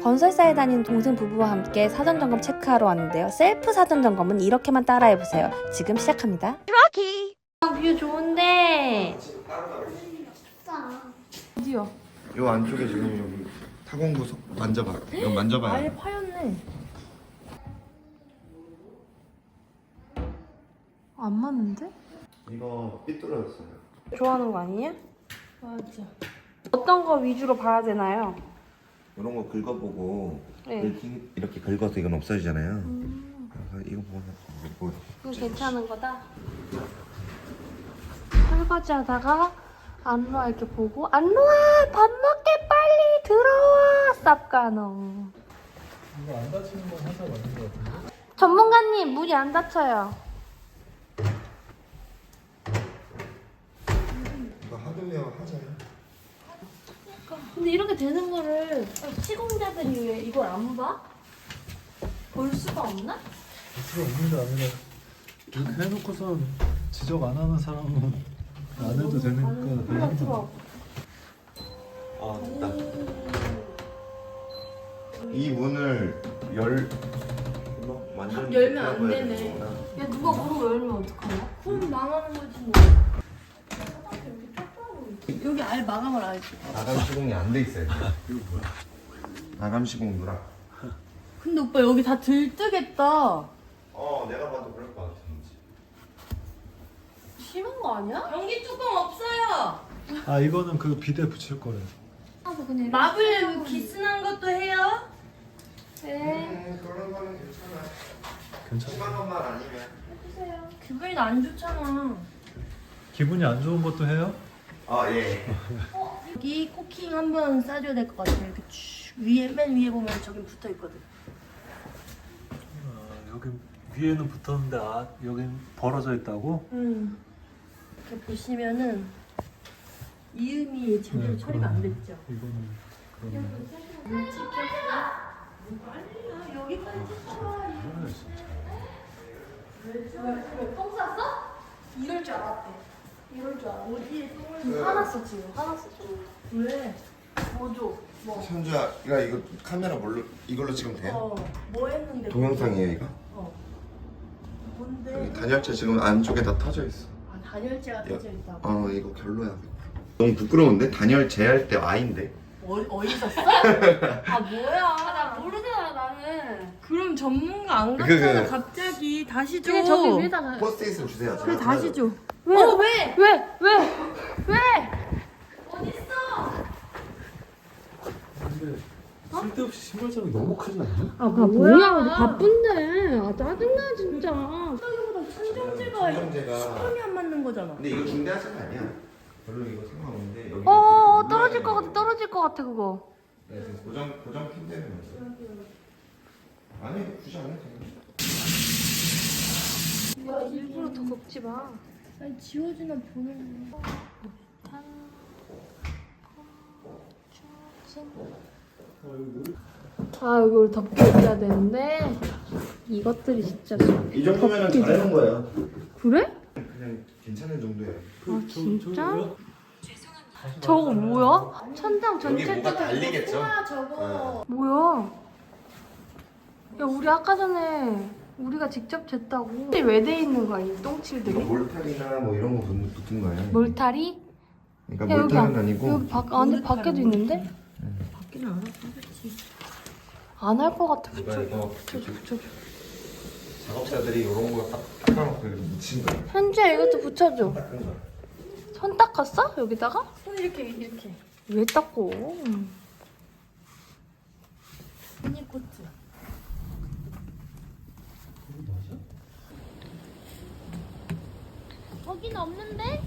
건설사에 다니는 동생 부부와 함께 사전점검 체크하러 왔는데요. 셀프 사전점검은 이렇게만 따라해보세요. 지금 시작합니다. 럭키! 뷰 좋은데. 어디요? 요 안쪽에 지금 여기 타공 구석 만져봐. 이거 만져봐요. 아예 파였네. 안 맞는데? 이거 삐뚤어졌어요. 좋아하는 거 아니냐? 맞아. 어떤 거 위주로 봐야 되나요? 이런 거 긁어보고 네. 이렇게 긁어서 이건 없어지잖아요. 그래서 이거 보고 이거 괜찮은 거다. 설거지 하다가 안로아 이렇게 보고 안로아 밥 먹게 빨리 들어와 쌉가노. 이거 안 다치는 건 하자 맞는 것 같은데? 전문가님 문이 안 닫혀요. 이거 하드웨어 하자요. 근데 이렇게 되는 거를 시공자들이 왜 이걸 안 봐? 볼 수가 없나? 볼 수가 없는 게 아니라 이렇게 해놓고선 지적 안 하는 사람은 안 해도 되니까 그냥 들어. 아 됐다. 이 문을 완전 열면 안 되네. 야 누가 문을 열면 어떡하냐? 그럼 망하는 거지 뭐. 여기 아예 마감을 안 했지. 마감 시공이 안 돼 있어요. 이거 뭐야? 마감 시공 누락. 근데 오빠 여기 다 들뜨겠다. 내가 봐도 그럴 것 같아. 심한 거 아니야? 변기 뚜껑 없어요. 아 이거는 그 비대 붙일 거래. 마블 기스난 것도 해요? 네. 그런 거는 괜찮아. 괜찮아. 10만 원만 아니면. 해주세요. 기분이 안 좋잖아. 기분이 안 좋은 것도 해요? 아 예. 여기 코킹 한번 싸줘야 될 것 같아요. 이렇게 쭉 위에 맨 위에 보면 저기 붙어 있거든. 여기 위에는 붙었는데 여긴 벌어져 있다고? 이렇게 보시면은 이음이 제대로 처리가 안 됐죠. 이거는 그런 빨리야 여기까지 쳐. 거네 진짜. 똥 쌌어? 이럴 줄 알았대. 이럴 줄 알아. 어디에 똥을 화났어 지금. 화났어 좀. 왜? 뭐 줘? 뭐? 현주야, 이거 카메라 이걸로 찍으면 돼요? 뭐 했는데? 동영상이에요 이거? 뭔데? 여기 단열재 지금 안쪽에 다 터져 있어. 아 단열재가 터져 있다고? 이거 별로야. 너무 부끄러운데? 단열 재할 때 아인데. 어디서 써? 아 뭐야? 나 모르잖아 나는. 그럼 전문가 안 갔잖아 갑자기. 다시 줘. 그냥 저기 위에다가. 포스트잇을 주세요. 그래 제가 다시 줘. 왜? 왜? 왜? 어딨어? 근데 쓸데없이 신발장이 너무 크지 않냐? 아 뭐야? 우리 바쁜데. 아 짜증나 진짜. 생각보다 천정제가 천정제가. 시간이 안 맞는 거잖아. 근데 이거 중대하자가 아니야. 별로 이거 상관없는데 여기. 떨어질 것 같아. 떨어질 것 같아 그거. 네, 지금 고정 핀 때문에. 아니 굳이 안 해도 돼. 야 일부러 더 걷지 마. 아니 지워지나 보는 거. 아 여기 우리 덮개 있어야 되는데 이것들이 진짜 이 정도면 잘해놓은 거예요. 그래? 그냥 괜찮은 정도예요. 아 진짜? 저거 뭐야? 천장 전체 여기 뭐가 뜯어서 달리겠죠? 뭐야 저거? 뭐야? 야 우리 아까 전에 우리가 직접 쟀다고. 왜 돼 있는 거야 이 똥칠들이? 이거 몰탈이나 뭐 이런 거 붙은 거예요. 몰탈이? 그러니까 야, 몰탈은 아니고. 여기 안에 밖에도 있는데? 밖에는 안 할까? 안 할 것 같아. 이거 붙여줘. 작업자들이 이런 거 닦아놓고 미친 거야. 현주야 이것도 붙여줘. 닦은 거야. 손 닦았어? 여기다가? 손 이렇게. 왜 닦고? 미니 코트. 이거 맞아? 거긴 없는데?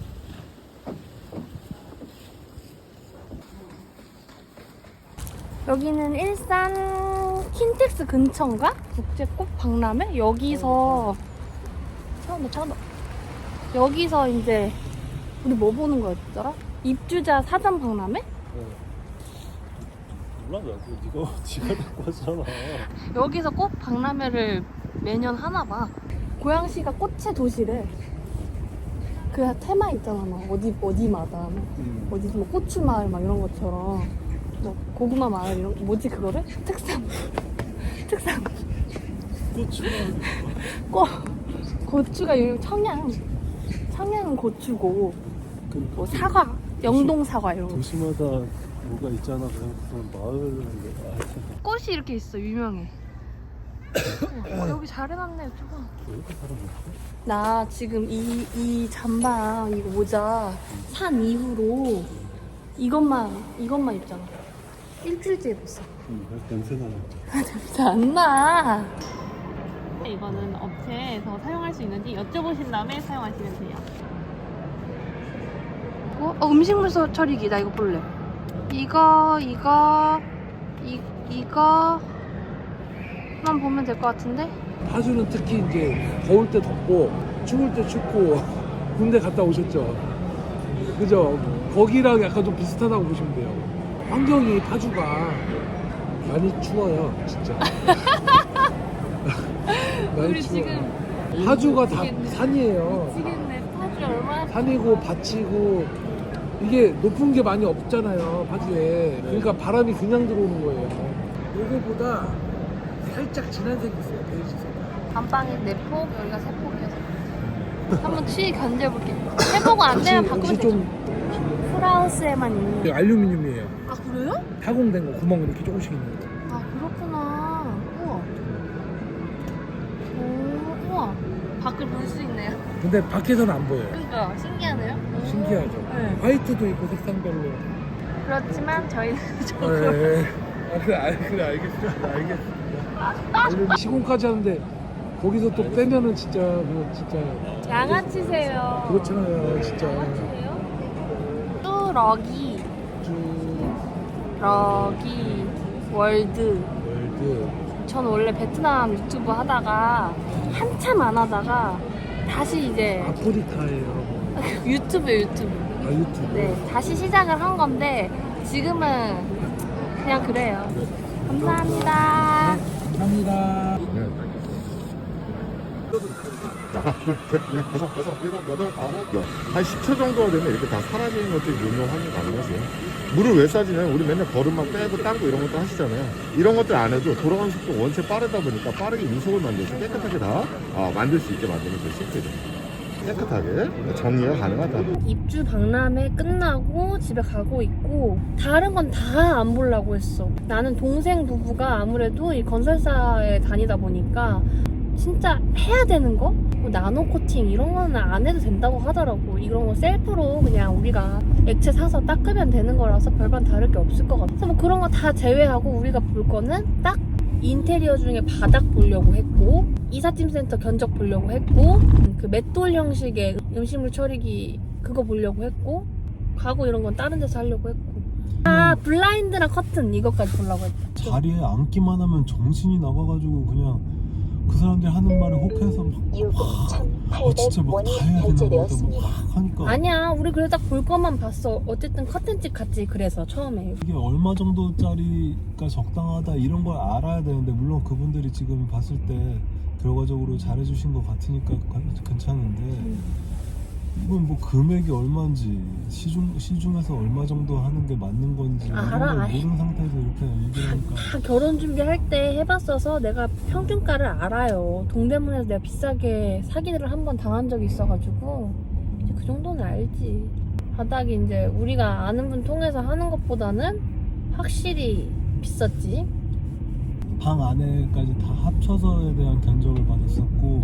여기는 일산 킨텍스 근처인가? 국제꽃 박람회? 여기서 차온다. 여기서 이제 우리 뭐 보는 거였더라? 입주자 사전 박람회? 몰라 나 그거 네가 갖고 왔잖아. 여기서 꽃 박람회를 매년 하나 봐. 고양시가 꽃의 도시래. 그 테마 있잖아 막 어디마다 어디 뭐 고추마을 막 이런 것처럼 뭐 고구마 마늘 이런 뭐지 그거를? 특산 고추가 고추가 여기 청양은 고추고 뭐 사과 영동 사과 이런 거. 도시마다 뭐가 있잖아. 그냥 마을 꽃이 이렇게 있어 유명해. 여기 잘 해놨네 조금. 이렇게 사람 없어? 나 지금 이 잠바랑 이거 모자 산 이후로 이것만 입잖아. 일주일째 입었어. 냄새 나네. 진짜 안 나. 이거는 업체에서 사용할 수 있는지 여쭤보신 다음에 사용하시면 돼요. 음식물 처리기 나 이거 볼래. 이거만 보면 될 것 같은데? 파주는 특히 이제 더울 때 덥고 추울 때 춥고 군대 갔다 오셨죠? 그죠? 거기랑 약간 좀 비슷하다고 보시면 돼요. 환경이 파주가 많이 추워요, 진짜. 많이 우리 추워요. 지금 파주가 다 미치겠네. 산이에요. 미치겠네. 파주 얼마나 산이고 밭이고 이게 높은 게 많이 없잖아요, 파주에. 그러니까 바람이 그냥 들어오는 거예요. 요거보다 살짝 진한 색이 있어요, 베이지색. 안방이 4폭, 여기가 3폭이어서 한번 추위 견뎌볼게. 해보고 안 되면 바꾸면 역시 되죠. 좀 프라우스에만 있는. 알루미늄이에요. 아 그래요? 가공된 거, 구멍 이렇게 조금씩 있는 거. 아 그렇구나. 우와. 오, 우와. 밖을 볼 수 있네요. 근데 밖에서는 안 보여요. 그러니까 신기하네요. 오. 신기하죠. 네. 화이트도 있고 색상별로. 그렇지만 저희는 조금 네. 그래 알겠습니다. 시공까지 하는데 거기서 또 빼면은 진짜 양아치세요. 그렇잖아요, 진짜. 양아치세요? 또 럭이 월드. 전 원래 베트남 유튜브 하다가 한참 안 하다가 다시 이제 아프리카예요. 유튜브. 아 유튜브. 네, 다시 시작을 한 건데 지금은 그냥 그래요. 감사합니다. 감사합니다. 한 10초 정도가 되면 이렇게 다 사라지는 것들이 유명 확인 가능하세요. 물을 왜 싸지냐면 우리 맨날 거름만 빼고 닦고 이런 것도 하시잖아요. 이런 것들 안 해도 돌아가는 속도 원체 빠르다 보니까 빠르게 이속을 만들어서 깨끗하게 다 만들 수 있게 만드는 게 실제죠. 깨끗하게 정리가 가능하다. 입주 박람회 끝나고 집에 가고 있고 다른 건 다 안 보려고 했어. 나는 동생 부부가 아무래도 이 건설사에 다니다 보니까 진짜 해야 되는 거? 뭐 나노 코팅 이런 거는 안 해도 된다고 하더라고. 이런 거 셀프로 그냥 우리가 액체 사서 닦으면 되는 거라서 별반 다를 게 없을 것 같아. 그래서 뭐 그런 거 다 제외하고 우리가 볼 거는 딱 인테리어 중에 바닥 보려고 했고 이삿짐센터 견적 보려고 했고 그 맷돌 형식의 음식물 처리기 그거 보려고 했고 가구 이런 건 다른 데서 하려고 했고 블라인드랑 커튼 이것까지 보려고 했다. 자리에 앉기만 하면 정신이 나가가지고 그냥 그 사람들이 하는 말에 혹해서 막 진짜 막 다 해야 되는 거다 막 하니까 아니야 우리 그래도 딱 볼 것만 봤어. 어쨌든 커튼집 갔지. 그래서 처음에 이게 얼마 정도짜리가 적당하다 이런 걸 알아야 되는데 물론 그분들이 지금 봤을 때 결과적으로 잘해주신 것 같으니까 괜찮은데 이건 뭐 금액이 얼마인지 시중에서 얼마 정도 하는 게 맞는 건지 이런 걸 알아. 모르는 상태에서 이렇게 얘기를 하니까 다 결혼 준비할 때 해봤어서 내가 평균가를 알아요. 동대문에서 내가 비싸게 사기를 한 번 당한 적이 있어가지고 이제 그 정도는 알지. 바닥이 이제 우리가 아는 분 통해서 하는 것보다는 확실히 비쌌지. 방 안에까지 다 합쳐서에 대한 견적을 받았었고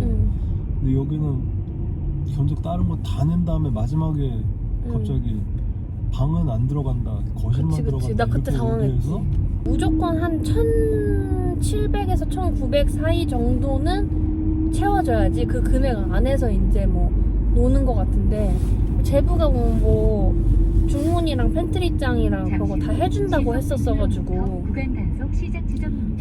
근데 여기는 견적 다른 거 다 낸 다음에 마지막에 갑자기 방은 안 들어간다 거실만 그치. 들어간다 나 그때 이렇게 당황했지. 얘기해서 무조건 한 1700에서 1900 사이 정도는 채워줘야지 그 금액 안에서 이제 뭐 노는 것 같은데 제부가 뭐 중문이랑 팬트리장이랑 그런 거 다 해준다고 했었어가지고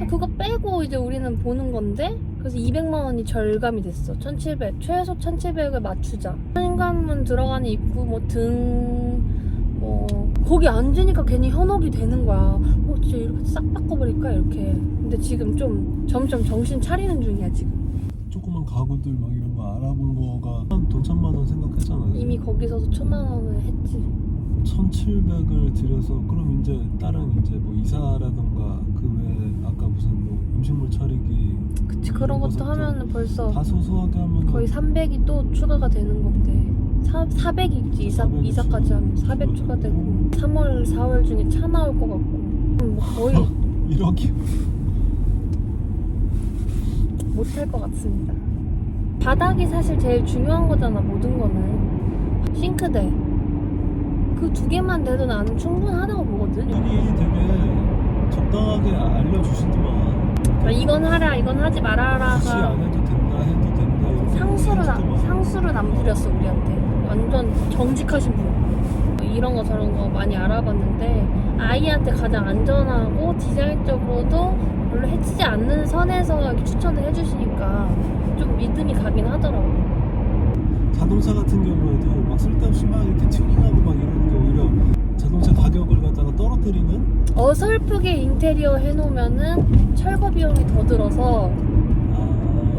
그거 빼고 이제 우리는 보는 건데 그래서 200만 원이 절감이 됐어. 1700 최소 1700을 맞추자. 현관문 들어가는 입구 뭐 등 뭐 거기 앉으니까 괜히 현혹이 되는 거야. 진짜 이렇게 싹 바꿔버릴까 이렇게. 근데 지금 좀 점점 정신 차리는 중이야 지금. 조그만 가구들 막 이런 거 알아본 거가 돈 1000만 원 생각했잖아. 이미 거기서도 1000만 원을 했지. 1,700을 들여서 그럼 이제 다른 이제 뭐 이사라던가 그 외에 아까 무슨 뭐 음식물 처리기 그치, 그런 것도 하면은 벌써 다 소소하게 하면 거의 300이 또 추가가 되는 건데 400이지 이사까지 하면 400 추가되고 3월 4월 중에 차 나올 것 같고 뭐 거의 1억이 못할 것 같습니다. 바닥이 사실 제일 중요한 거잖아. 모든 거는 싱크대 그 두 개만 돼도 나는 충분하다고 보거든. 분이 되게 적당하게 알려주시더만. 아, 이건 하라 이건 하지 굳이 말아라가 안 해도 된다 해도 된다 이렇게 상수를 안 부렸어 우리한테. 완전 정직하신 분. 이런 거 저런 거 많이 알아봤는데 아이한테 가장 안전하고 디자인적으로도 별로 해치지 않는 선에서 이렇게 추천을 해주시니까 좀 믿음이 가긴 하더라고. 자동차 같은 경우에도 막 쓸데없이 막 이렇게 튜닝하고 막 이러는 게 오히려 자동차 가격을 갖다가 떨어뜨리는. 어설프게 인테리어 해놓으면은 철거 비용이 더 들어서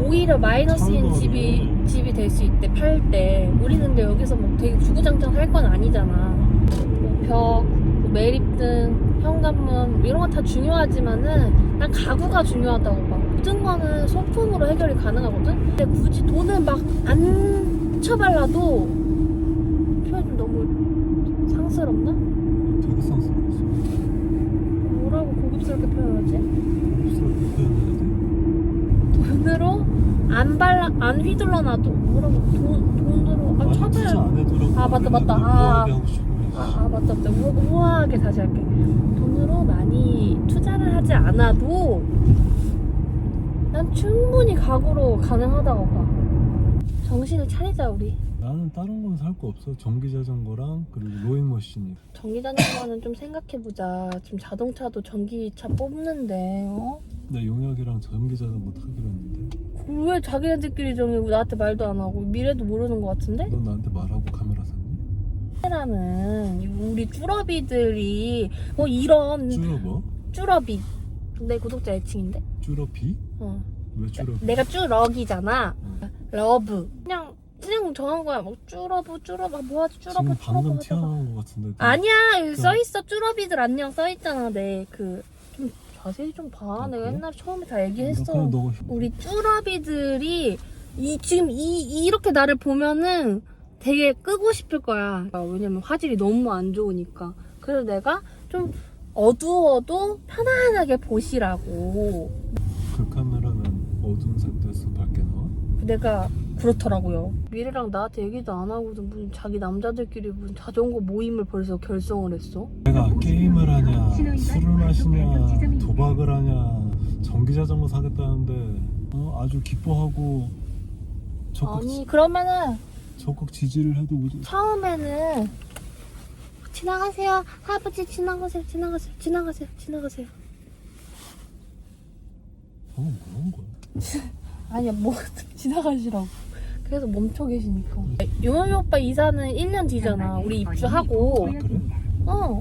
오히려 마이너스인 집이 될 수 있대. 팔 때. 우리 근데 여기서 뭐 되게 주구장창 살 건 아니잖아. 뭐 벽, 뭐 매립등, 현관문 이런 거 다 중요하지만은 난 가구가 중요하다고 봐. 모든 거는 소품으로 해결이 가능하거든. 근데 굳이 돈을 막 안 쳐발라도 표현 좀 너무 상스럽나? 되게 쌍스러웠어. 뭐라고 고급스럽게 표현하지? 고급스럽게 표현해야 돼? 돈으로 안 휘둘러 놔도 뭐라고 돈으로 많이 쳐봐야 투자 안 해두라고. 아, 맞다. 우아하게 하고 싶어. 맞다. 우아하게 다시 할게. 돈으로 많이 투자를 하지 않아도 난 충분히 가구로 가능하다고 봐. 정신을 차리자 우리. 나는 다른 건 살 거 없어. 전기 자전거랑 그리고 로잉머신이. 전기 자전거는 좀 생각해보자. 지금 자동차도 전기차 뽑는데 나 용혁이랑 전기 자전거 타기로 했는데. 왜 자기네들끼리 정해 나한테 말도 안 하고 미래도 모르는 것 같은데? 넌 나한테 말하고 카메라 샀니? 라는 우리 쭈러비들이 이런 쭈러버? 쭈러비 내 구독자 애칭인데? 쭈러비? 왜 쭈러비? 내가 쭈러기잖아. 러브 그냥 정한 거야. 뭐 쭈러브 뭐하지 쭈러브 지금 방금 하다가. 튀어나온 것 같은데. 아니야 여기 써있어. 쭈러비들 안녕 써있잖아. 내 좀 자세히 좀 봐. 내가 그래? 옛날에 처음에 다 얘기했어. 그냥 너가 우리 쭈러비들이 지금 이렇게 나를 보면은 되게 끄고 싶을 거야. 왜냐면 화질이 너무 안 좋으니까. 그래서 내가 좀 어두워도 편안하게 보시라고. 그 카메라는 어두운 색도에서 밝게 나와? 내가 그렇더라고요. 미래랑 나한테 얘기도 안 하고도 무슨 자기 남자들끼리 무슨 자전거 모임을 벌써 결성을 했어. 내가 게임을 하냐, 술을 마시냐, 도박을 하냐, 전기자전거 사겠다는데 아주 기뻐하고 아니 그러면은 적극 지지를 해도 처음에는 지나가세요. 할아버지 지나가세요. 방금 뭐 한 거야? 아니야 뭐 지나가시라고. 그래서 멈춰 계시니까. 용혁이 오빠 이사는 1년 뒤잖아. 우리 입주하고. 아, 그래?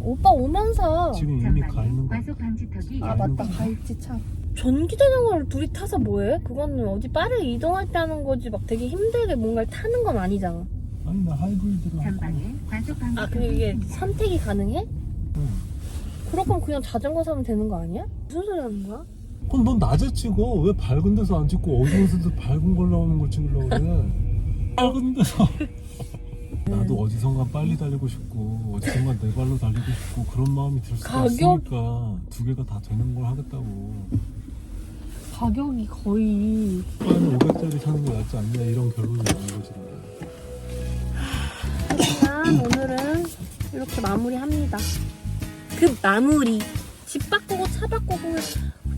오빠 오면서. 지금 이미 가 있는 거. 아 맞다 가 있지 참. 전기자전거를 둘이 타서 뭐해? 그거는 어디 빠르게 이동할 때 하는 거지 막 되게 힘들게 뭔가를 타는 건 아니잖아. 아니 나 하이브리드로 할 거야. 아 근데 이게 선택이 가능해? 응. 그럴 거면 그냥 자전거 사면 되는 거 아니야? 무슨 소리 하는 거야? 그럼 넌 낮에 찍어. 왜 밝은 데서 안 찍고 어두운 데서 밝은 걸 나오는 걸 찍으려고 그래? 밝은 데서. 나도 어디선가 빨리 달리고 싶고 어디선가 내 발로 달리고 싶고 그런 마음이 들 수가 있으니까 두 개가 다 되는 걸 하겠다고. 가격이 거의 오빠는 500짜리 사는 게 낫지 않냐 이런 결론이 나온 거지. 하지만 오늘은 이렇게 마무리합니다. 그 마무리 집 바꾸고 차 바꾸고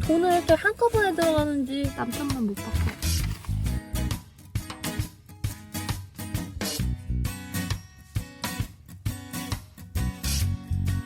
돈을 이렇게 한꺼번에 들어가는지 남편만 못 바꿔.